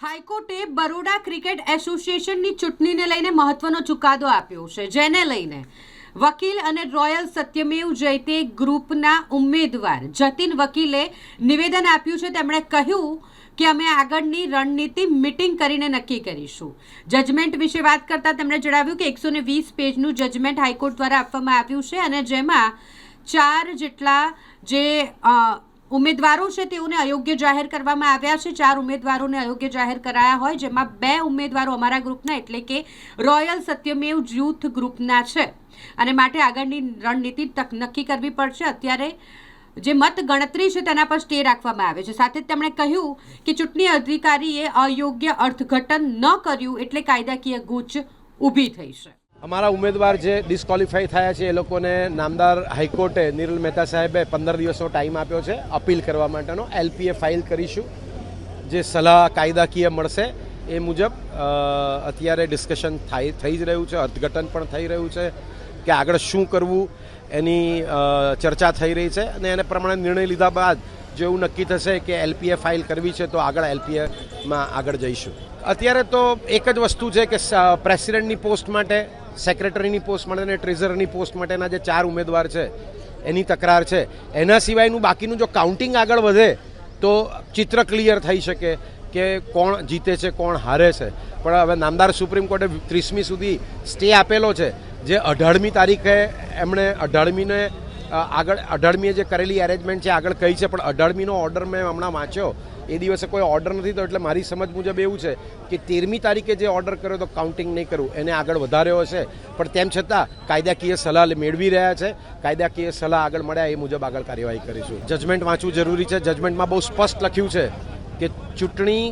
હાઈકોર્ટે બરોડા ક્રિકેટ એસોસિએશનની ચૂંટણીને લઈને મહત્વનો ચુકાદો આપ્યો છે, જેને લઈને વકીલ અને રોયલ સત્યમેવ જયતે ગ્રુપના ઉમેદવાર જતીન વકીલે નિવેદન આપ્યું છે। તેમણે કહ્યું કે અમે આગળની રણનીતિ મીટિંગ કરીને નક્કી કરીશું। જજમેન્ટ વિશે વાત કરતા તેમણે જણાવ્યું કે 120 પેજનું જજમેન્ટ હાઈકોર્ટ દ્વારા આપવામાં આવ્યું છે અને જેમાં 4 જેટલા જે ઉમેદવારો છે તેઓને અયોગ્ય જાહેર કરવામાં આવ્યા છે। 4 ઉમેદવારોને અયોગ્ય જાહેર કરાયા હોય, જેમાં 2 ઉમેદવારો અમારા ગ્રુપના એટલે કે રોયલ સત્યમેવ યુથ ગ્રુપના છે અને માટે આગળની રણનીતિ નક્કી કરવી પડશે। અત્યારે જે મત ગણતરી છે તેના પર સ્ટે રાખવામાં આવે છે। સાથે જ તેમણે કહ્યું કે ચૂંટણી અધિકારીએ અયોગ્ય અર્થઘટન ન કર્યું એટલે કાયદાકીય ગૂંચ ઊભી થઈ છે। અમારા ઉમેદવાર જે ડિસ્ક્વોલિફાઈ થયા છે એ લોકોને નામદાર હાઈકોર્ટે નિરલ મહેતા સાહેબે 15 દિવસનો ટાઈમ આપ્યો છે અપીલ કરવા માટેનો। એલપીએ ફાઇલ કરીશું, જે સલાહ કાયદાકીય મળશે એ મુજબ અત્યારે ડિસ્કશન થઈ જ રહ્યું છે, અર્થઘટન પણ થઈ રહ્યું છે કે આગળ શું કરવું એની ચર્ચા થઈ રહી છે અને એને પ્રમાણે નિર્ણય લીધા બાદ જો એવું નક્કી થશે કે એલપીએ ફાઇલ કરવી છે તો આગળ એલપીએમાં આગળ જઈશું। અત્યારે તો એક જ વસ્તુ છે કે પ્રેસિડેન્ટની પોસ્ટ માટે, સેક્રેટરીની પોસ્ટ માટે અને ટ્રેઝરરની પોસ્ટ માટેના જે 4 ઉમેદવાર છે એની તકરાર છે। એના સિવાયનું બાકીનું જો કાઉન્ટિંગ આગળ વધે તો ચિત્ર ક્લિયર થઈ શકે કે કોણ જીતે છે કોણ હારે છે। પણ હવે નામદાર સુપ્રીમ કોર્ટે 30મી સુધી સ્ટે આપેલો છે, જે 18મી તારીખે એમણે 18મીને આગળ 18મીએ જે કરેલી એરેન્જમેન્ટ છે આગળ કહી છે, પણ 18મીનો ઓર્ડર મેં હમણાં વાંચ્યો એ દિવસે કોઈ ઓર્ડર નથી, તો એટલે મારી સમજ મુજબ એવું છે કે 13મી તારીખે જે ઓર્ડર કર્યો તો કાઉન્ટિંગ નહીં કરવું એને આગળ વધાર્યો હશે, પણ તેમ છતાં કાયદાકીય સલાહ મેળવી રહ્યા છે। કાયદાકીય સલાહ આગળ મળ્યા એ મુજબ આગળ કાર્યવાહી કરીશું। જજમેન્ટ વાંચવું જરૂરી છે। જજમેન્ટમાં બહુ સ્પષ્ટ લખ્યું છે કે ચૂંટણી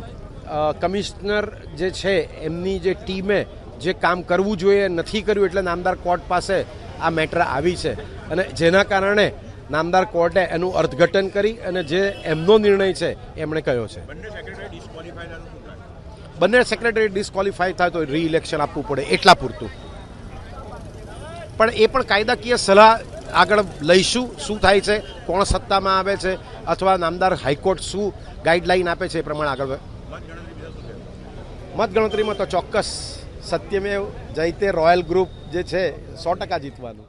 કમિશનર જે છે એમની જે ટીમે જે કામ કરવું જોઈએ નથી કર્યું, એટલે નામદાર કોર્ટ પાસે આ મેટર આવી છે અને જેના કારણે નામદાર કોર્ટે એનું અર્થઘટન કરી અને જે એમનો નિર્ણય છે એમણે કહ્યો છે। બંને સેક્રેટરી ડિસ્ક્વોલિફાય થાય તો રી ઇલેક્શન આપવું પડે એટલા પૂરતું, પણ એ પણ કાયદાકીય સલાહ આગળ લઈશું। શું થાય છે, કોણ સત્તામાં આવે છે અથવા નામદાર હાઈકોર્ટ શું ગાઈડલાઈન આપે છે એ પ્રમાણે આગળ મતગણતરીમાં તો ચોક્કસ સત્યમેવ જયતે રોયલ ગ્રુપ જે છે 100% જીતવાનું।